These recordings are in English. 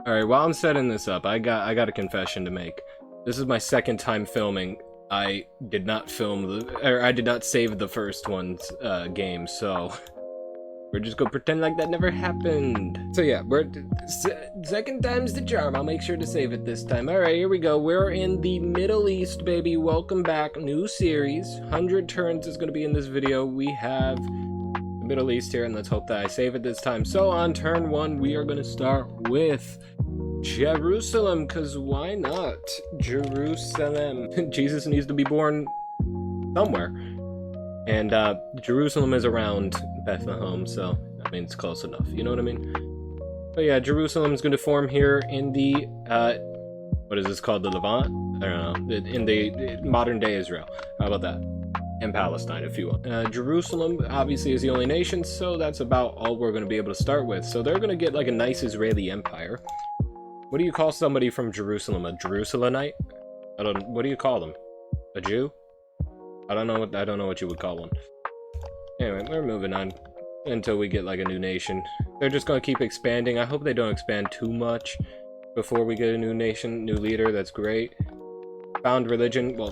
Alright, while I'm setting this up, I got a confession to make. This is my second time filming. I did not I did not save the first one's game, so we're just gonna pretend like that never happened. So yeah, second time's the charm. I'll make sure to save it this time. Alright, here we go. We're in the Middle East, baby. Welcome back. New series. 100 turns is gonna be in this video. We have the Middle East here, and let's hope that I save it this time. So on turn 1, we are gonna start with Jerusalem, because why not? Jerusalem. Jesus needs to be born somewhere. And Jerusalem is around Bethlehem, so I mean, it's close enough. You know what I mean? But yeah, Jerusalem's going to form here in the, what is this called? The Levant? I don't know. In the modern day Israel. How about that? And Palestine, if you will. Jerusalem, obviously, is the only nation, so that's about all we're going to be able to start with. So they're going to get like a nice Israeli empire. What do you call somebody from Jerusalem? A Jerusalemite? What do you call them? A Jew? I don't know what you would call one. Anyway, we're moving on until we get like a new nation. They're just gonna keep expanding. I hope they don't expand too much before we get a new nation, new leader. That's great. Found religion. Well,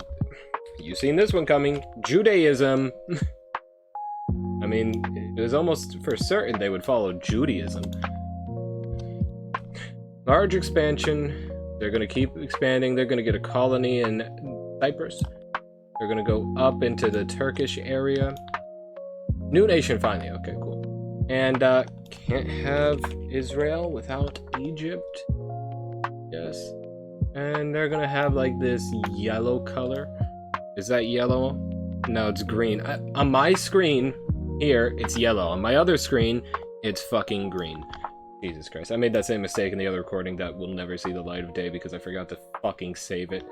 you've seen this one coming. Judaism. I mean, it was almost for certain they would follow Judaism. Large expansion. They're going to keep expanding. They're going to get a colony in Cyprus. They're going to go up into the Turkish area. New nation, finally. Okay, cool. And can't have Israel without Egypt. Yes. And they're going to have like this yellow color. Is that yellow? No, it's green. On my screen here, it's yellow. On my other screen, it's fucking green. Jesus Christ, I made that same mistake in the other recording that will never see the light of day because I forgot to fucking save it.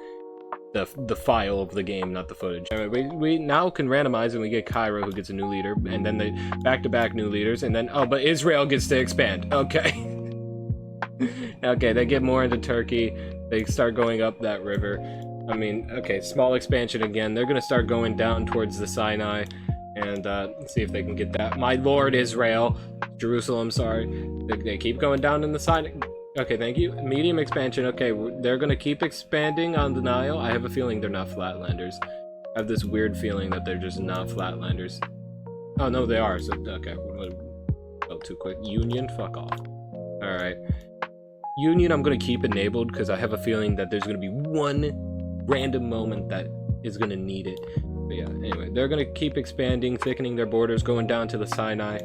The file of the game, not the footage. Anyway, we now can randomize and we get Cairo, who gets a new leader, and then they back-to-back new leaders, and then, oh, but Israel gets to expand. Okay. Okay, they get more into Turkey. They start going up that river. I mean, okay, small expansion again. They're gonna start going down towards the Sinai and see if they can get that. My lord, Israel. Jerusalem, sorry. They keep going down in the side. Okay, thank you. Medium expansion. Okay, they're gonna keep expanding on the Nile. I have a feeling they're not flatlanders. I have this weird feeling that they're just not flatlanders. Oh, no, they are. So, okay. Oh, too quick. Union? Fuck off. Alright. Union, I'm gonna keep enabled because I have a feeling that there's gonna be one random moment that is gonna need it. But yeah, anyway, they're gonna keep expanding, thickening their borders, going down to the Sinai.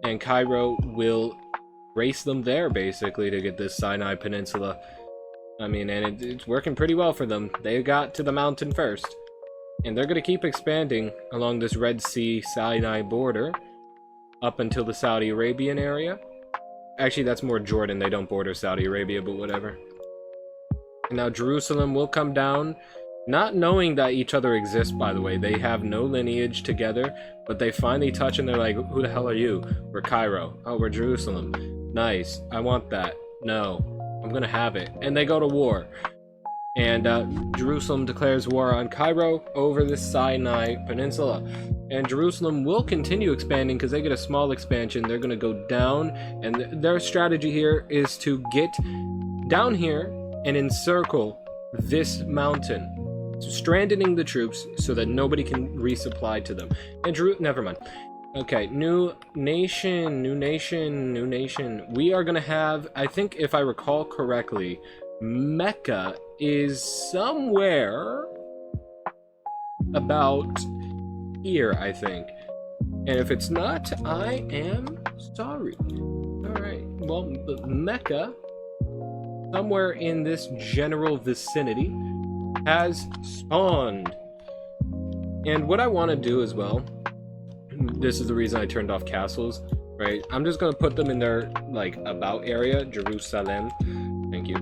And Cairo will race them there, basically, to get this Sinai Peninsula. I mean, and it's working pretty well for them. They got to the mountain first. And they're going to keep expanding along this Red Sea Sinai border up until the Saudi Arabian area. Actually, that's more Jordan. They don't border Saudi Arabia, but whatever. And now Jerusalem will come down. Not knowing that each other exists, by the way. They have no lineage together, but they finally touch and they're like, who the hell are you? We're Cairo. Oh, we're Jerusalem. Nice. I want that. No. I'm gonna have it. And they go to war. And Jerusalem declares war on Cairo over the Sinai Peninsula. And Jerusalem will continue expanding because they get a small expansion. They're gonna go down, and their strategy here is to get down here and encircle this mountain, stranding the troops so that nobody can resupply to them. And never mind. Okay, new nation. We are gonna have, I think if I recall correctly, Mecca is somewhere about here, I think. And if it's not, I am sorry. Alright, well, Mecca, somewhere in this general vicinity, has spawned. And what I want to do as well, this is the reason I turned off castles, right? I'm just going to put them in their, like, about area, Jerusalem. Thank you.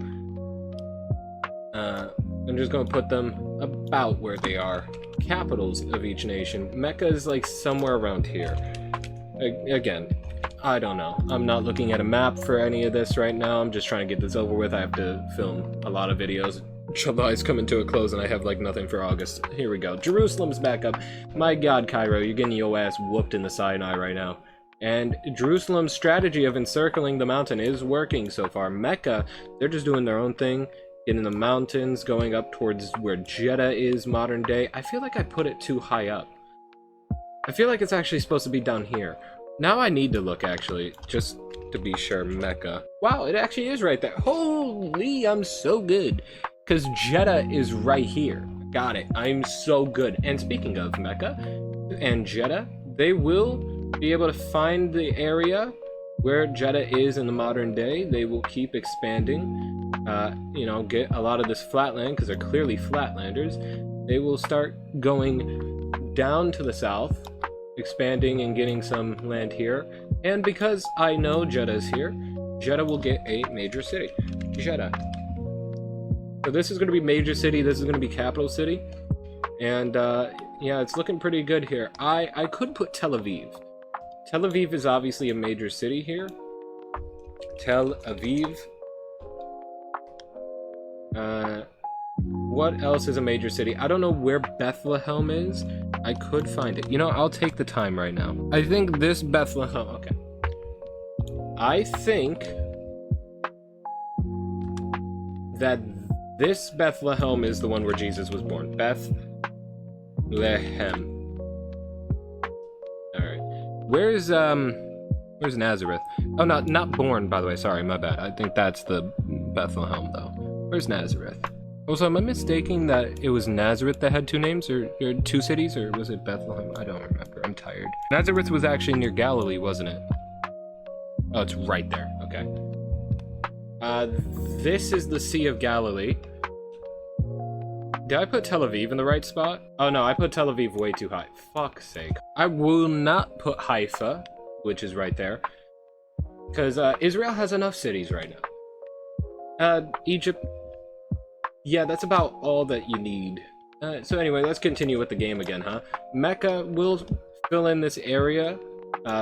I'm just going to put them about where they are. Capitals of each nation. Mecca is, like, somewhere around here. Again, I don't know. I'm not looking at a map for any of this right now. I'm just trying to get this over with. I have to film a lot of videos. July is coming to a close and I have like nothing for August. Here we go. Jerusalem's back up. My god, Cairo, you're getting your ass whooped in the Sinai right now. And Jerusalem's strategy of encircling the mountain is working so far. Mecca, they're just doing their own thing, getting the mountains, going up towards where Jeddah is modern day. I feel like I put it too high up. I feel like it's actually supposed to be down here. Now I need to look, actually, just to be sure. Mecca. Wow, it actually is right there. Holy, I'm so good. Because Jeddah is right here. Got it. I'm so good. And speaking of Mecca and Jeddah, they will be able to find the area where Jeddah is in the modern day. They will keep expanding, you know, get a lot of this flatland, because they're clearly flatlanders. They will start going down to the south, expanding and getting some land here. And because I know Jeddah is here, Jeddah will get a major city. Jeddah. So this is going to be major city, this is going to be capital city. And yeah, it's looking pretty good here. I could put Tel Aviv. Tel Aviv is obviously a major city here. Tel Aviv. What else is a major city? I don't know where Bethlehem is. I could find it. You know, I'll take the time right now. I think this Bethlehem... Okay. I think that this Bethlehem is the one where Jesus was born. Bethlehem. Alright. Where's Nazareth? Oh, not born, by the way. Sorry, my bad. I think that's the Bethlehem, though. Where's Nazareth? Also, am I mistaking that it was Nazareth that had two names, or two cities, or was it Bethlehem? I don't remember. I'm tired. Nazareth was actually near Galilee, wasn't it? Oh, it's right there. Okay. This is the Sea of Galilee. Did I put Tel Aviv in the right spot? Oh no, I put Tel Aviv way too high. Fuck's sake. I will not put Haifa, which is right there, because Israel has enough cities right now. Egypt... Yeah, that's about all that you need. So anyway, let's continue with the game again, huh? Mecca will fill in this area,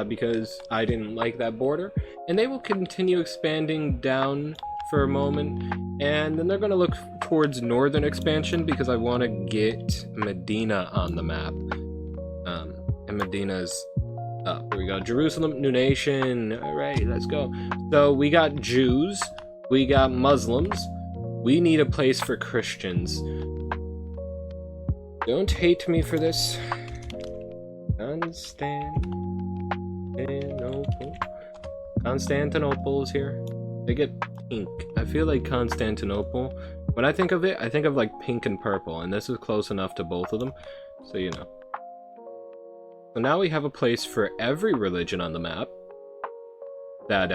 because I didn't like that border. And they will continue expanding down for a moment. And then they're going to look towards northern expansion, because I want to get Medina on the map. And Medina's up. Here we go. Jerusalem, new nation. Alright, let's go. So we got Jews. We got Muslims. We need a place for Christians. Don't hate me for this. Constantinople is here. They get pink. I feel like Constantinople, when I think of it, I think of like pink and purple, and this is close enough to both of them, so you know. So now we have a place for every religion on the map that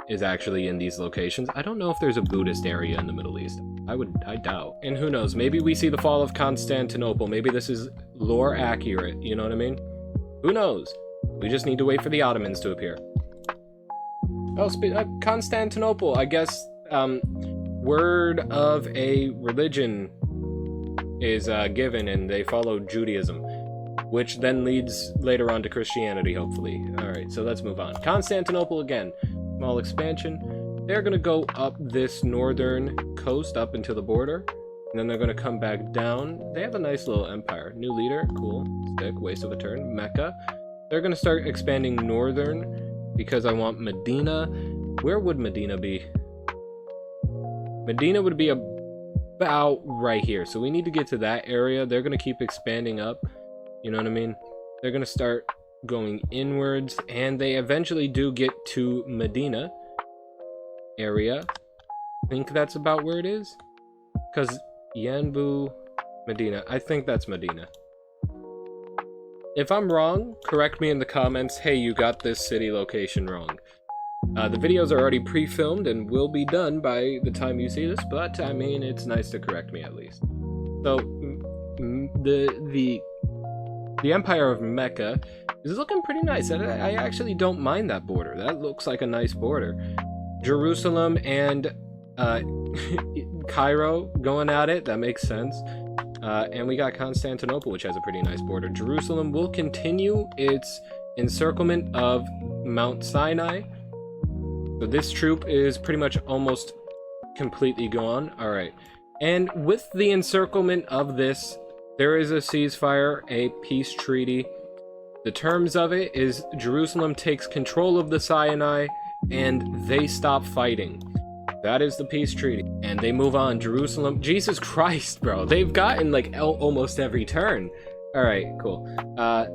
is actually in these locations. I don't know if there's a Buddhist area in the Middle East. I doubt. And who knows, maybe we see the fall of Constantinople. Maybe this is lore accurate, you know what I mean? Who knows? We just need to wait for the Ottomans to appear. Oh, Constantinople, I guess, word of a religion is given, and they follow Judaism, which then leads later on to Christianity, hopefully. Alright, so let's move on. Constantinople again. Small expansion. They're going to go up this northern coast up into the border, and then they're going to come back down. They have a nice little empire. New leader, cool. Sick, waste of a turn. Mecca. They're going to start expanding northern, because I want Medina. Where would Medina be? Medina would be about right here, so we need to get to that area. They're going to keep expanding up, you know what I mean? They're going to start going inwards, and they eventually do get to Medina area. I think that's about where it is, because Yanbu, Medina. I think that's Medina. If I'm wrong, correct me in the comments. Hey, you got this city location wrong. The videos are already pre-filmed and will be done by the time you see this, but I mean, it's nice to correct me at least. So, the Empire of Mecca is looking pretty nice. I actually don't mind that border. That looks like a nice border. Jerusalem and Cairo going at it. That makes sense. And we got Constantinople, which has a pretty nice border. Jerusalem will continue its encirclement of Mount Sinai. So this troop is pretty much almost completely gone. Alright. And with the encirclement of this, there is a ceasefire, a peace treaty. The terms of it is Jerusalem takes control of the Sinai and they stop fighting. That is the peace treaty. And they move on. Jerusalem. Jesus Christ, bro. They've gotten like almost every turn. Alright, cool.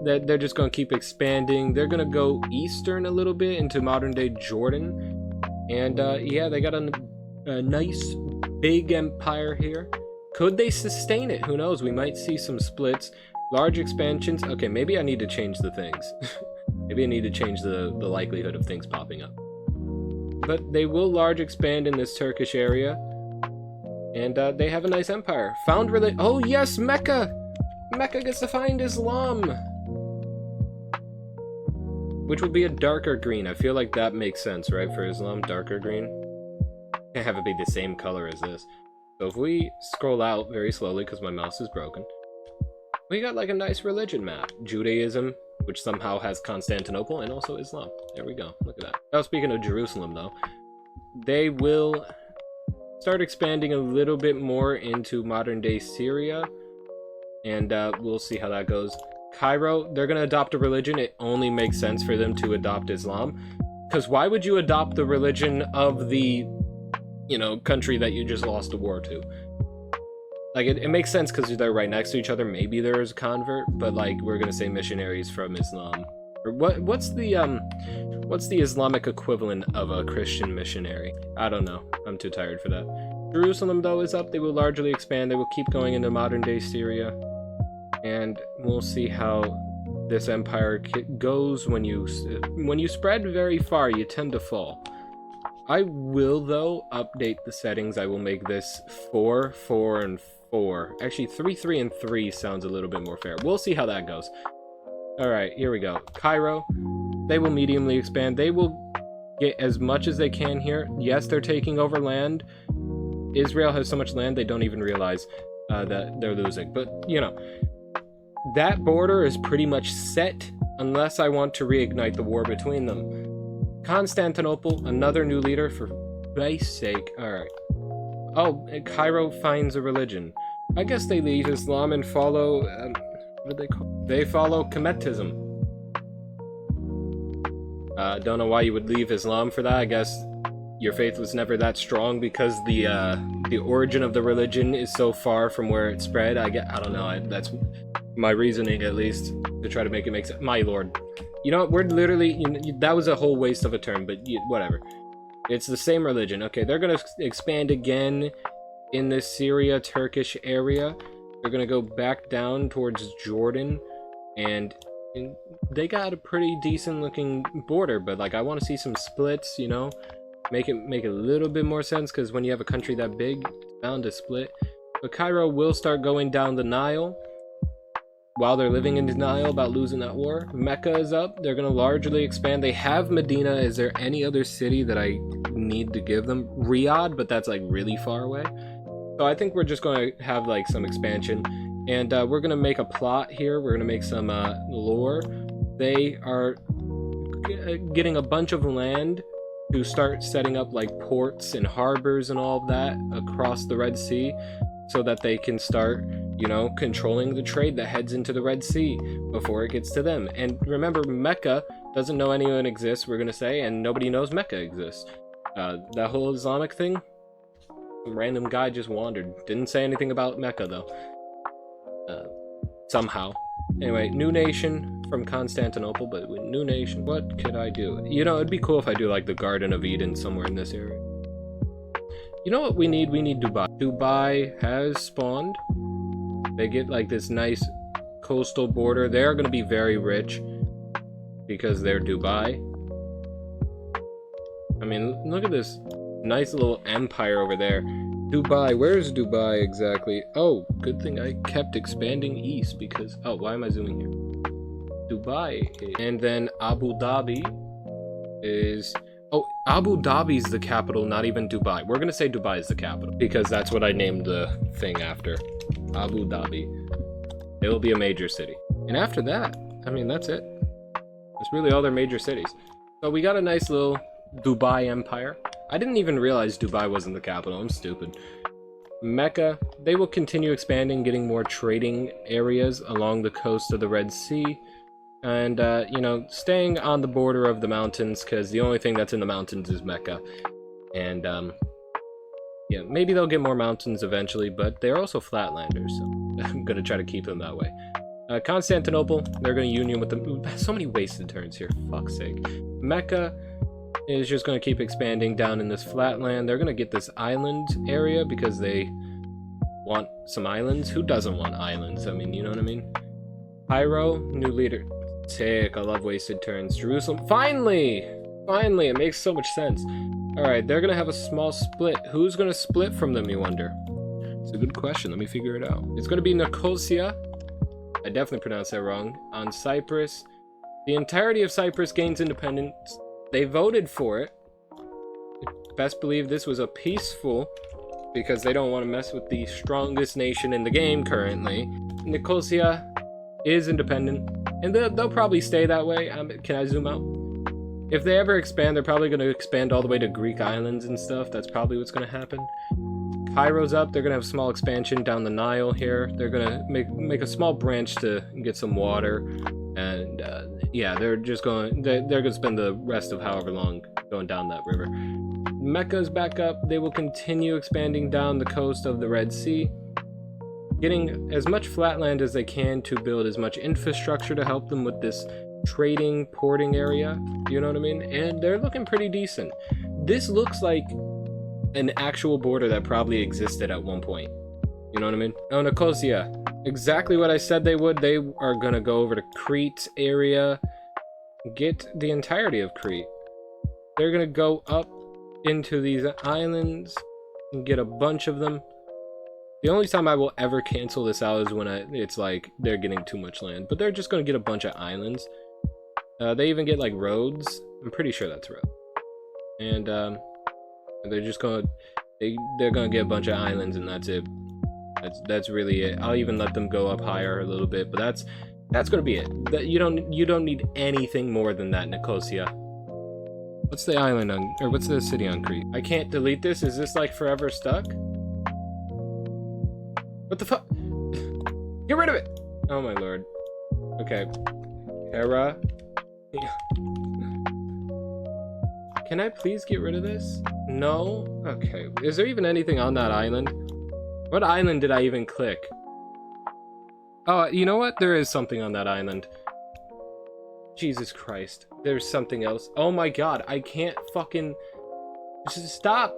They're just going to keep expanding. They're going to go eastern a little bit into modern day Jordan. And yeah, they got a nice big empire here. Could they sustain it? Who knows? We might see some splits. Large expansions. Okay, maybe I need to change the things. Maybe I need to change the likelihood of things popping up. But they will large expand in this Turkish area. And they have a nice empire. Found religion. Oh yes, Mecca! Mecca gets to find Islam! Which will be a darker green. I feel like that makes sense, right? For Islam, darker green. Can't have it be the same color as this. So if we scroll out very slowly, because my mouse is broken, we got like a nice religion map. Judaism, which somehow has Constantinople, and also Islam. There we go. Look at that. Now, speaking of Jerusalem, though, they will start expanding a little bit more into modern-day Syria, and we'll see how that goes. Cairo, they're going to adopt a religion. It only makes sense for them to adopt Islam, because why would you adopt the religion of the, you know, country that you just lost a war to? Like, it makes sense because they're right next to each other. Maybe there's a convert, but like, we're gonna say missionaries from Islam. Or what's the Islamic equivalent of a Christian missionary? I don't know. I'm too tired for that. Jerusalem, though, is up. They will largely expand. They will keep going into modern-day Syria. And we'll see how this empire goes. When you spread very far, you tend to fall. I will, though, update the settings. I will make this 4, 4, and 4. Actually, 3, 3, and 3 sounds a little bit more fair. We'll see how that goes. Alright, here we go. Cairo. They will mediumly expand. They will get as much as they can here. Yes, they're taking over land. Israel has so much land, they don't even realize that they're losing. But, you know, that border is pretty much set unless I want to reignite the war between them. Constantinople, another new leader, for Christ's sake. Alright. Oh, Cairo finds a religion. I guess they leave Islam and follow, what do they call it? They follow Kemetism. Don't know why you would leave Islam for that. I guess your faith was never that strong because the origin of the religion is so far from where it spread. I don't know. That's my reasoning, at least, to try to make it make sense. My lord. You know what, we're literally, you know, that was a whole waste of a term, but whatever. It's the same religion. Okay, they're going to expand again in this Syria, Turkish area. They're going to go back down towards Jordan, and they got a pretty decent looking border, but like, I want to see some splits, you know, make a little bit more sense, because when you have a country that big, it's bound to split. But Cairo will start going down the Nile. While they're living in denial about losing that war. Mecca is up. They're going to largely expand. They have Medina. Is there any other city that I need to give them? Riyadh, but that's like really far away. So I think we're just going to have like some expansion. And we're going to make a plot here. We're going to make some lore. They are getting a bunch of land to start setting up like ports and harbors and all of that across the Red Sea, so that they can start, you know, controlling the trade that heads into the Red Sea before it gets to them. And remember, Mecca doesn't know anyone exists, we're gonna say, and nobody knows Mecca exists. That whole Islamic thing, some random guy just wandered. Didn't say anything about Mecca, though. Somehow. Anyway, new nation from Constantinople, but new nation. What could I do? You know, it'd be cool if I do, like, the Garden of Eden somewhere in this area. You know what we need? We need Dubai. Dubai has spawned. They get like this nice coastal border. They are going to be very rich because they're Dubai. I mean, look at this nice little empire over there. Dubai, where's Dubai exactly? Oh, good thing I kept expanding east because, oh, why am I zooming here? Dubai. And then Abu Dhabi is... Oh, Abu Dhabi's the capital, not even Dubai. We're gonna say Dubai is the capital, because that's what I named the thing after. Abu Dhabi. It'll be a major city. And after that, I mean, that's it. That's really all their major cities. So we got a nice little Dubai empire. I didn't even realize Dubai wasn't the capital. I'm stupid. Mecca, they will continue expanding, getting more trading areas along the coast of the Red Sea. And, you know, staying on the border of the mountains, because the only thing that's in the mountains is Mecca. And, yeah, maybe they'll get more mountains eventually, but they're also flatlanders, so I'm gonna try to keep them that way. Constantinople, they're gonna union with them. So many wasted turns here, fuck's sake. Mecca is just gonna keep expanding down in this flatland. They're gonna get this island area because they want some islands. Who doesn't want islands? I mean, you know what I mean? Cairo, new leader. Sick, I love wasted turns. Jerusalem, finally! Finally, it makes so much sense. Alright, they're gonna have a small split. Who's gonna split from them, you wonder? It's a good question, let me figure it out. It's gonna be Nicosia. I definitely pronounced that wrong. On Cyprus. The entirety of Cyprus gains independence. They voted for it. Best believe this was a peaceful, because they don't want to mess with the strongest nation in the game currently. Nicosia is independent, and they'll probably stay that way. Can I zoom out? If they ever expand, they're probably going to expand all the way to Greek islands and stuff. That's probably what's going to happen. Cairo's up. They're going to have a small expansion down the Nile here. They're going to make a small branch to get some water. And, yeah, they're going to spend the rest of however long going down that river. Mecca's back up. They will continue expanding down the coast of the Red Sea, getting as much flatland as they can to build as much infrastructure to help them with this trading, porting area, you know what I mean? And they're looking pretty decent. This looks like an actual border that probably existed at one point, you know what I mean? Oh, Nicosia, exactly what I said they would. They are gonna go over to Crete area, get the entirety of Crete. They're gonna go up into these islands and get a bunch of them. The only time I will ever cancel this out is when it's like they're getting too much land, but they're just gonna get a bunch of islands. They even get like roads. I'm pretty sure that's road. And they're just they're gonna get a bunch of islands, and that's it. That's really it. I'll even let them go up higher a little bit, but that's gonna be it. You don't need anything more than that, Nicosia. What's the island on, or what's the city on Crete? I can't delete this. Is this like forever stuck? What the fuck? Get rid of it! Oh my lord. Okay. Hera. Can I please get rid of this? No? Okay. Is there even anything on that island? What island did I even click? Oh, you know what? There is something on that island. Jesus Christ. There's something else. Oh my god. I can't fucking... Just stop.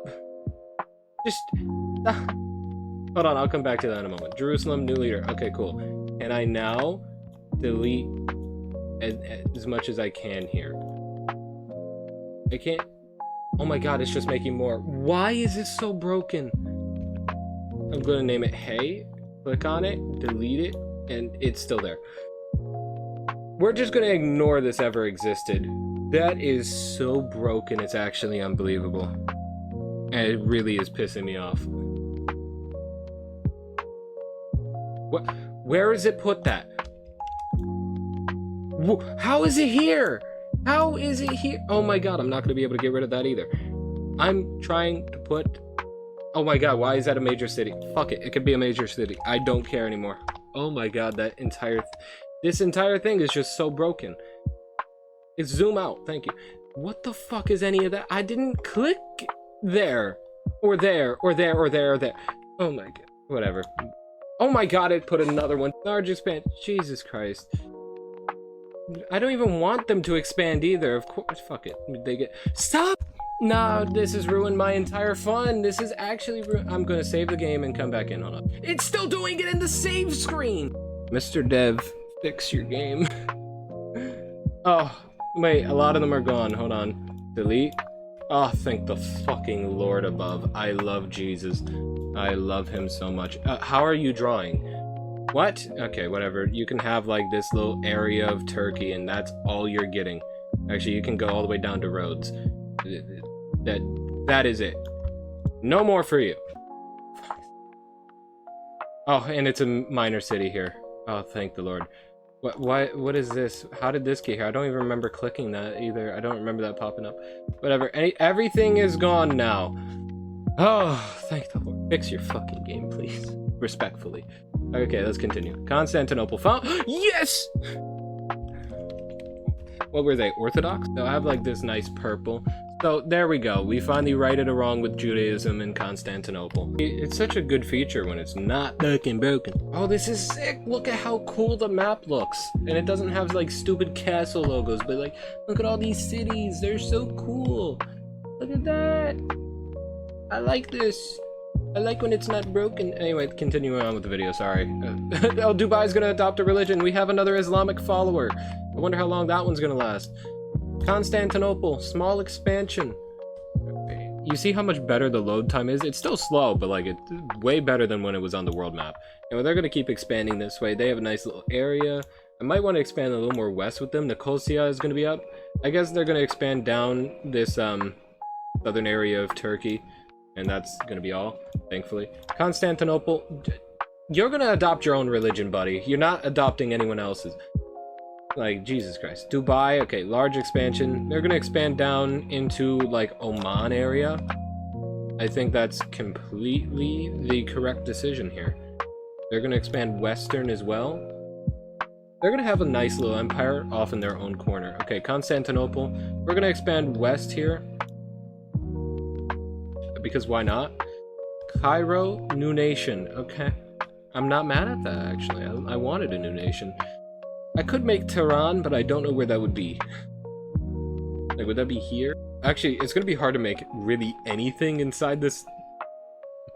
Just... Stop. Hold on, I'll come back to that in a moment. Jerusalem, new leader. Okay, cool. Can I now delete as much as I can here? I can't... Oh my god, it's just making more. Why is this so broken? I'm gonna name it Hey. Click on it, delete it, and it's still there. We're just gonna ignore this ever existed. That is so broken, it's actually unbelievable. And it really is pissing me off. What? Where is it put that? How is it here? How is it here? Oh my god, I'm not going to be able to get rid of that either. I'm trying to put... Oh my god, why is that a major city? Fuck it, it could be a major city. I don't care anymore. Oh my god, that entire... This entire thing is just so broken. It's zoom out, thank you. What the fuck is any of that? I didn't click there. Or there, or there, or there, or there. Oh my god, whatever. Oh my god, it put another one. Large expand. Jesus Christ. I don't even want them to expand either. Of course, fuck it. They get... Stop! No, this has ruined my entire fun. This is actually... I'm gonna save the game and come back in. Hold on. It's still doing it in the save screen! Mr. Dev, fix your game. Oh, wait, a lot of them are gone. Hold on. Delete. Oh, thank the fucking Lord above. I love Jesus. I love him so much. How are you drawing? What? Okay, whatever. You can have like this little area of Turkey and that's all you're getting. Actually, you can go all the way down to Rhodes. That is it. No more for you. Oh, and it's a minor city here. Oh, thank the Lord. What is this? How did this get here? I don't even remember clicking that either. I don't remember that popping up. Whatever. Everything is gone now. Oh, thank the Lord. Fix your fucking game, please. Respectfully. Okay, let's continue. Constantinople found. Yes! what were they, Orthodox? They'll have like this nice purple. So there we go. We finally righted a wrong with Judaism in Constantinople. It's such a good feature when it's not fucking broken. Oh, this is sick. Look at how cool the map looks. And it doesn't have like stupid castle logos, but like, look at all these cities. They're so cool. Look at that. I like this. I like when it's not broken. Anyway, continuing on with the video, sorry. Oh, Dubai's gonna adopt a religion. We have another Islamic follower. I wonder how long that one's gonna last. Constantinople, small expansion. You see how much better the load time is? It's still slow, but like it's way better than when it was on the world map. And they're gonna keep expanding this way. They have a nice little area. I might want to expand a little more west with them. Nicosia is gonna be up. I guess they're gonna expand down this southern area of Turkey. And that's gonna be all, thankfully. Constantinople, you're gonna adopt your own religion, buddy. You're not adopting anyone else's. Like, Jesus Christ. Dubai, okay, large expansion. They're gonna expand down into, like, Oman area. I think that's completely the correct decision here. They're gonna expand western as well. They're gonna have a nice little empire off in their own corner. Okay, Constantinople. We're gonna expand west here. Because why not? Cairo, new nation. Okay. I'm not mad at that, actually. I wanted a new nation. I could make Tehran, but I don't know where that would be. Like, would that be here? Actually, it's gonna be hard to make really anything inside this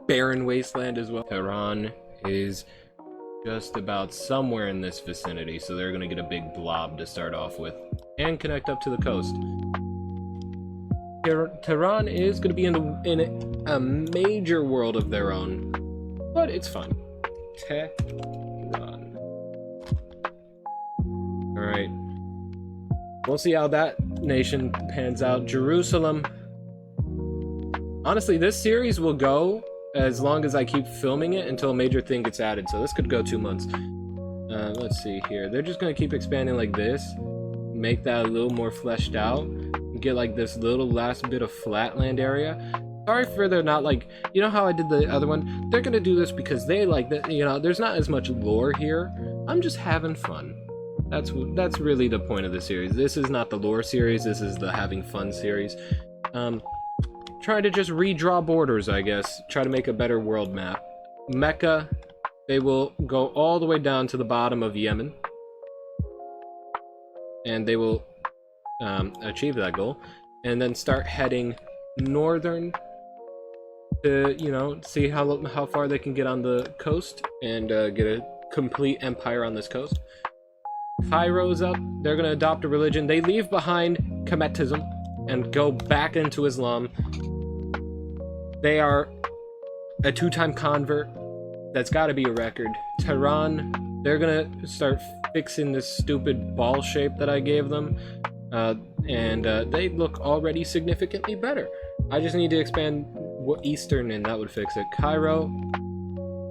barren wasteland as well. Tehran is just about somewhere in this vicinity, so they're gonna get a big blob to start off with. And connect up to the coast. Tehran is going to be in a major world of their own, but it's fun. Tehran. Alright. We'll see how that nation pans out. Jerusalem. Honestly, this series will go as long as I keep filming it until a major thing gets added, so this could go 2 months. Let's see here. They're just going to keep expanding like this. Make that a little more fleshed out. Get like this little last bit of flatland area. Sorry for they're not like, you know how I did the other one? They're gonna do this because they like that, you know, there's not as much lore here. I'm just having fun. That's really the point of the series. This is not the lore series, this is the having fun series. Trying to just redraw borders, I guess. Try to make a better world map. Mecca, they will go all the way down to the bottom of Yemen. And they will achieve that goal, and then start heading northern to, you know, see how far they can get on the coast and get a complete empire on this coast. Cairo's up. They're gonna adopt a religion. They leave behind Kemetism and go back into Islam. They are a 2-time convert. That's got to be a record. Tehran, they're gonna start fixing this stupid ball shape that I gave them. And they look already significantly better. I just need to expand Eastern and that would fix it. Cairo,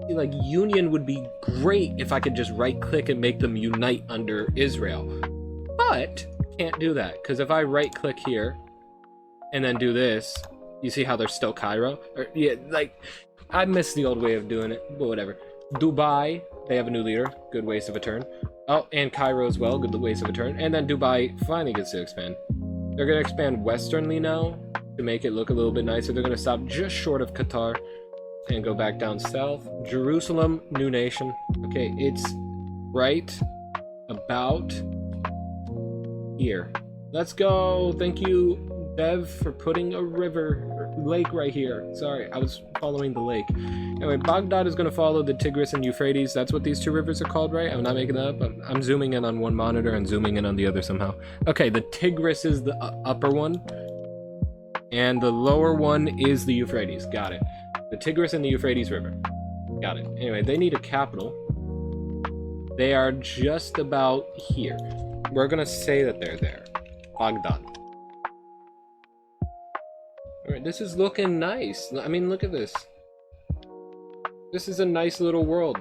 like, Union would be great if I could just right-click and make them unite under Israel. But, can't do that, because if I right-click here, and then do this, you see how they're still Cairo? Or, yeah, like, I miss the old way of doing it, but whatever. Dubai, they have a new leader. Good waste of a turn. Oh, and Cairo as well. Good waste of a turn. And then Dubai finally gets to expand. They're going to expand westernly now to make it look a little bit nicer. They're going to stop just short of Qatar and go back down south. Jerusalem, new nation. Okay, it's right about here. Let's go. Thank you, Bev, for putting a lake right here. Sorry, I was following the lake. Anyway, Baghdad is going to follow the Tigris and Euphrates. That's what these two rivers are called, right? I'm not making that up. I'm zooming in on one monitor and zooming in on the other somehow. Okay, the Tigris is the upper one, and the lower one is the Euphrates. Got it. The Tigris and the Euphrates River. Got it. Anyway, they need a capital. They are just about here. We're going to say that they're there. Baghdad. Alright, this is looking nice. I mean, look at this. This is a nice little world.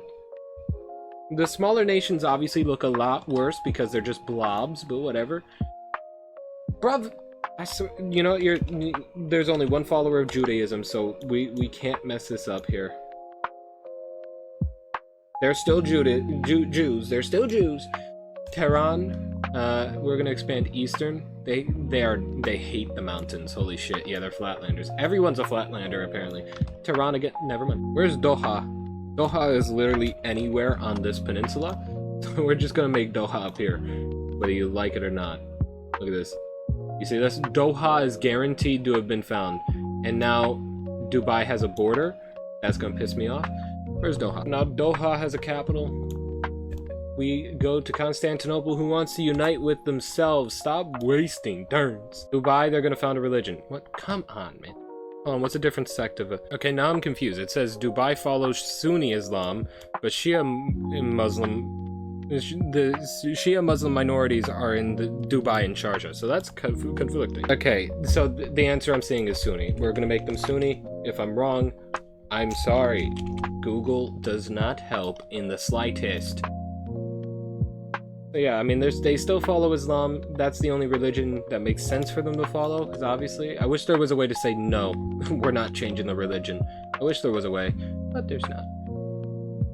The smaller nations obviously look a lot worse because they're just blobs, but whatever. Bruv, you know, there's only one follower of Judaism, so we can't mess this up here. They're still Jews. They're still Jews. Tehran, We're gonna expand eastern. They hate the mountains. Holy shit. Yeah, they're flatlanders. Everyone's a flatlander apparently. Tehran again. Never mind. Where's Doha? Doha is literally anywhere on this peninsula. So we're just gonna make Doha up here, whether you like it or not. Look at this. You see this? Doha is guaranteed to have been found, and now Dubai has a border. That's gonna piss me off. Where's Doha? Now Doha has a capital. We go to Constantinople, who wants to unite with themselves. Stop wasting turns. Dubai, they're gonna found a religion. What? Come on, man. Hold on, what's a different sect of it? Okay, now I'm confused. It says Dubai follows Sunni Islam, but Shia Muslim... The Shia Muslim minorities are in the Dubai and Sharjah, so that's conflicting. Okay, so the answer I'm seeing is Sunni. We're gonna make them Sunni. If I'm wrong, I'm sorry. Google does not help in the slightest. So yeah, I mean, they still follow Islam. That's the only religion that makes sense for them to follow, because obviously, I wish there was a way to say, no, we're not changing the religion. I wish there was a way, but there's not.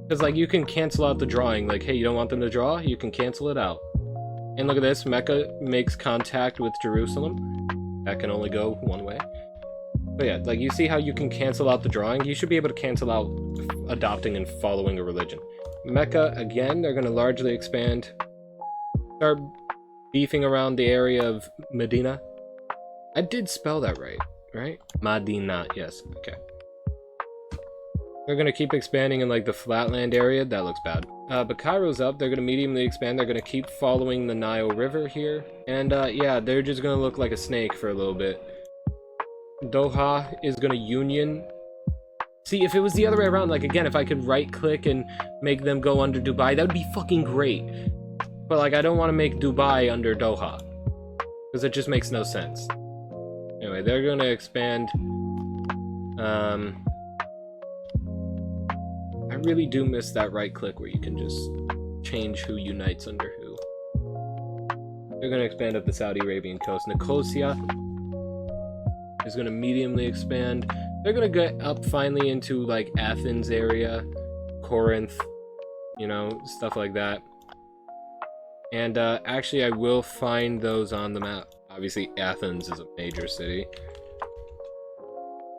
Because, like, you can cancel out the drawing. Like, hey, you don't want them to draw? You can cancel it out. And look at this, Mecca makes contact with Jerusalem. That can only go one way. But yeah, like, you see how you can cancel out the drawing? You should be able to cancel out adopting and following a religion. Mecca, again, they're going to largely expand. Start beefing around the area of Medina. I did spell that right? Medina, yes, okay. They're gonna keep expanding in like the flatland area. That looks bad. But Cairo's up. They're gonna mediumly expand. They're gonna keep following the Nile River here. And yeah, they're just gonna look like a snake for a little bit. Doha is gonna union. See, if it was the other way around, like again, if I could right click and make them go under Dubai, that would be fucking great. But, like, I don't want to make Dubai under Doha. Because it just makes no sense. Anyway, they're going to expand. I really do miss that right click where you can just change who unites under who. They're going to expand up the Saudi Arabian coast. Nicosia is going to mediumly expand. They're going to get up finally into, like, Athens area. Corinth. You know, stuff like that. And actually, I will find those on the map. Obviously, Athens is a major city.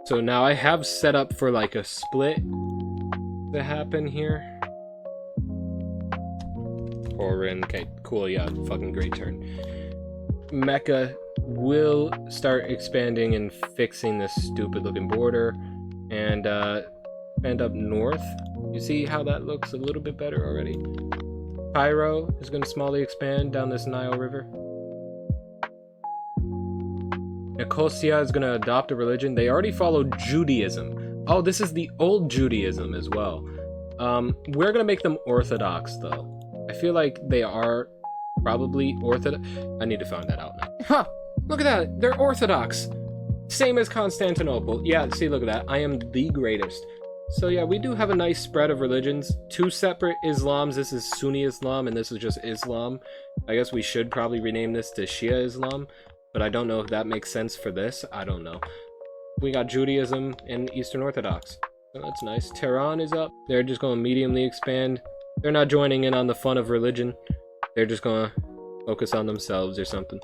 So now I have set up for like a split to happen here. Corinth, okay, cool, yeah, fucking great turn. Mecca will start expanding and fixing this stupid looking border. And expand up north. You see how that looks a little bit better already? Cairo is going to smallly expand down this Nile River. Nicosia is going to adopt a religion. They already follow Judaism. Oh, this is the old Judaism as well. We're going to make them Orthodox, though. I feel like they are probably Orthodox. I need to find that out now. Huh! Look at that! They're Orthodox! Same as Constantinople. Yeah, see, look at that. I am the greatest. So yeah, we do have a nice spread of religions. Two separate Islams. This is Sunni Islam, and this is just Islam. I guess we should probably rename this to Shia Islam, but I don't know if that makes sense for this. I don't know. We got Judaism and Eastern Orthodox. So that's nice. Tehran is up. They're just going to mediumly expand. They're not joining in on the fun of religion. They're just going to focus on themselves or something.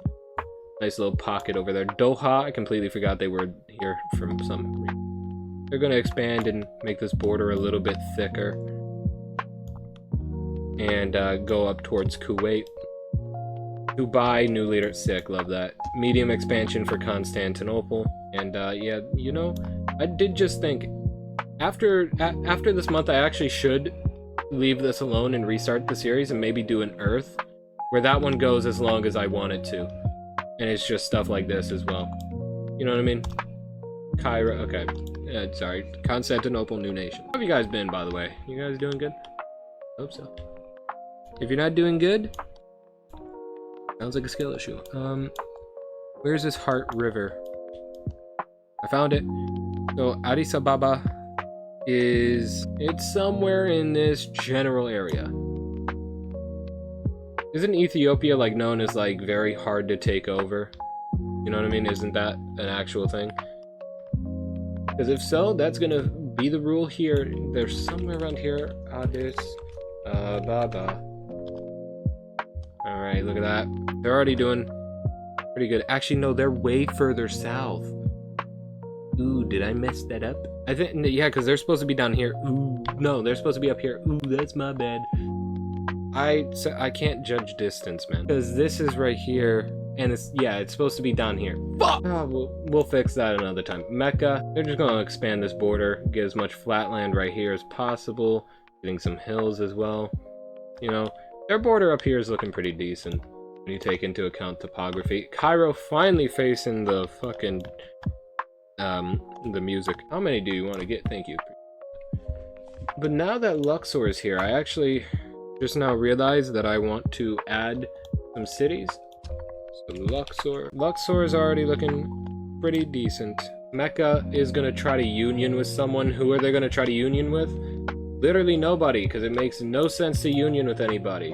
Nice little pocket over there. Doha, I completely forgot they were here from some reason. They're going to expand and make this border a little bit thicker. And go up towards Kuwait. Dubai, new leader. Sick, love that. Medium expansion for Constantinople. And yeah, you know, I did just think, after this month, I actually should leave this alone and restart the series and maybe do an Earth, where that one goes as long as I want it to. And it's just stuff like this as well. You know what I mean? Cairo, okay. Sorry, Constantinople, new nation. How have you guys been, by the way? You guys doing good? Hope so. If you're not doing good, sounds like a skill issue. Where's this Heart River? I found it. So Addis Ababa it's somewhere in this general area. Isn't Ethiopia like known as like very hard to take over? You know what I mean? Isn't that an actual thing? Because if so, that's gonna be the rule here. There's somewhere around here. Addis Ababa. Alright, look at that. They're already doing pretty good. Actually, no, they're way further south. Ooh, did I mess that up? I think, yeah, because they're supposed to be down here. Ooh, no, they're supposed to be up here. Ooh, that's my bad. I can't judge distance, man. Because this is right here, and it's supposed to be down here. Fuck! Oh, we'll fix that another time. Mecca, they're just going to expand this border, get as much flatland right here as possible, getting some hills as well. You know, their border up here is looking pretty decent when you take into account topography. Cairo finally facing the fucking, the music. How many do you want to get? Thank you. But now that Luxor is here, I actually just now realized that I want to add some cities. So Luxor is already looking pretty decent. Mecca is going to try to union with someone. Who are they going to try to union with? Literally nobody, because it makes no sense to union with anybody.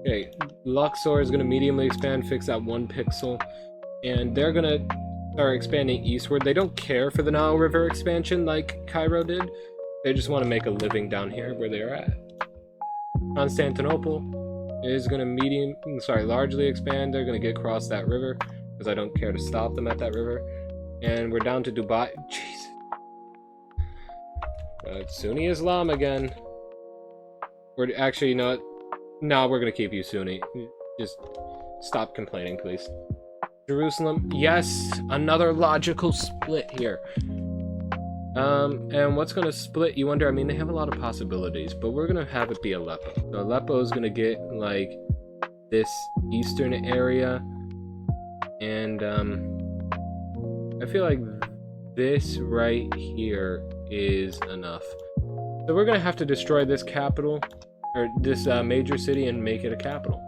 Okay, Luxor is going to mediumly expand, fix that 1 pixel. And they're going to start expanding eastward. They don't care for the Nile River expansion like Cairo did. They just want to make a living down here where they're at. Constantinople is going to largely expand. They're going to get across that river because I don't care to stop them at that river. And we're down to Dubai. Jeez. Sunni Islam again. We're actually not. No, we're going to keep you Sunni. Just stop complaining, please. Jerusalem. Yes, another logical split here. And what's going to split, you wonder? I mean, they have a lot of possibilities, but we're going to have it be Aleppo. So Aleppo is going to get, like, this eastern area, and, I feel like this right here is enough. So we're going to have to destroy this capital, or this, major city, and make it a capital.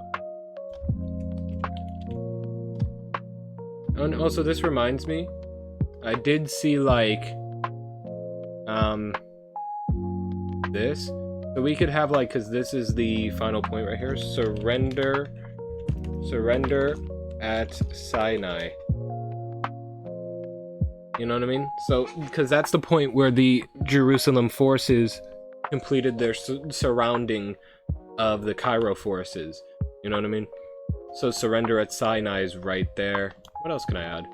And also, this reminds me, I did see, like, this. So we could have, like, because this is the final point right here, surrender at Sinai. You know what I mean? So, because that's the point where the Jerusalem forces completed their surrounding of the Cairo forces. You know what I mean? So surrender at Sinai is right there. What else can I add?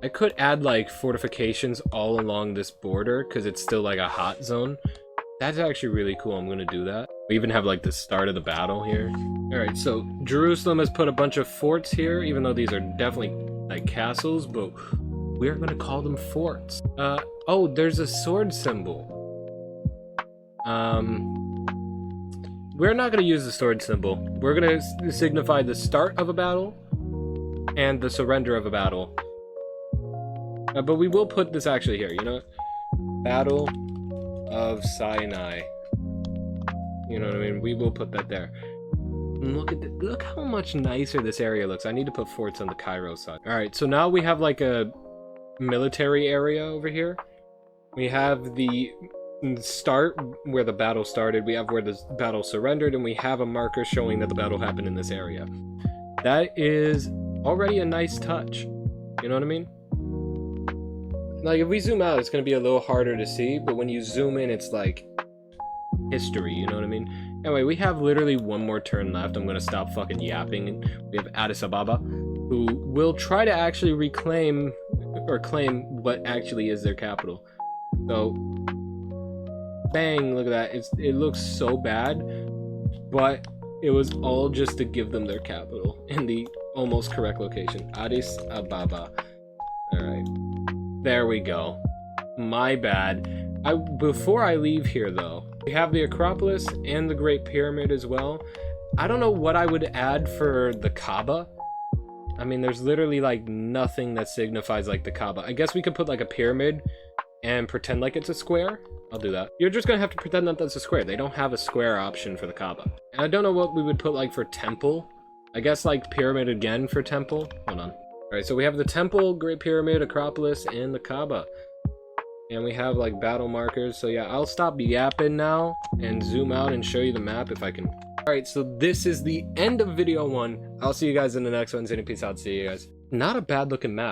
I could add, like, fortifications all along this border, because it's still, like, a hot zone. That's actually really cool. I'm gonna do that. We even have, like, the start of the battle here. Alright, so Jerusalem has put a bunch of forts here, even though these are definitely, like, castles, but we're gonna call them forts. Oh, there's a sword symbol. We're not gonna use the sword symbol. We're gonna signify the start of a battle and the surrender of a battle. But we will put this actually here, you know? Battle of Sinai. You know what I mean? We will put that there. And look how much nicer this area looks. I need to put forts on the Cairo side. Alright, so now we have, like, a military area over here. We have the start where the battle started. We have where the battle surrendered. And we have a marker showing that the battle happened in this area. That is already a nice touch. You know what I mean? Like, if we zoom out, it's going to be a little harder to see, but when you zoom in, it's like history, you know what I mean? Anyway, we have literally one more turn left. I'm going to stop fucking yapping. We have Addis Ababa, who will try to actually reclaim or claim what actually is their capital. So, bang, look at that. It looks so bad, but it was all just to give them their capital in the almost correct location. Addis Ababa. Alright. There we go. My bad. Before I leave here, though, we have the Acropolis and the Great Pyramid as well. I don't know what I would add for the Kaaba. I mean, there's literally, like, nothing that signifies, like, the Kaaba. I guess we could put, like, a pyramid and pretend like it's a square. I'll do that. You're just gonna have to pretend that that's a square. They don't have a square option for the Kaaba. And I don't know what we would put, like, for temple. I guess, like, pyramid again for temple. Hold on. Alright, so we have the temple, Great Pyramid, Acropolis, and the Kaaba. And we have, like, battle markers. So yeah, I'll stop yapping now and zoom out and show you the map if I can. Alright, so this is the end of video 1. I'll see you guys in the next one. Peace out. See you guys. Not a bad looking map.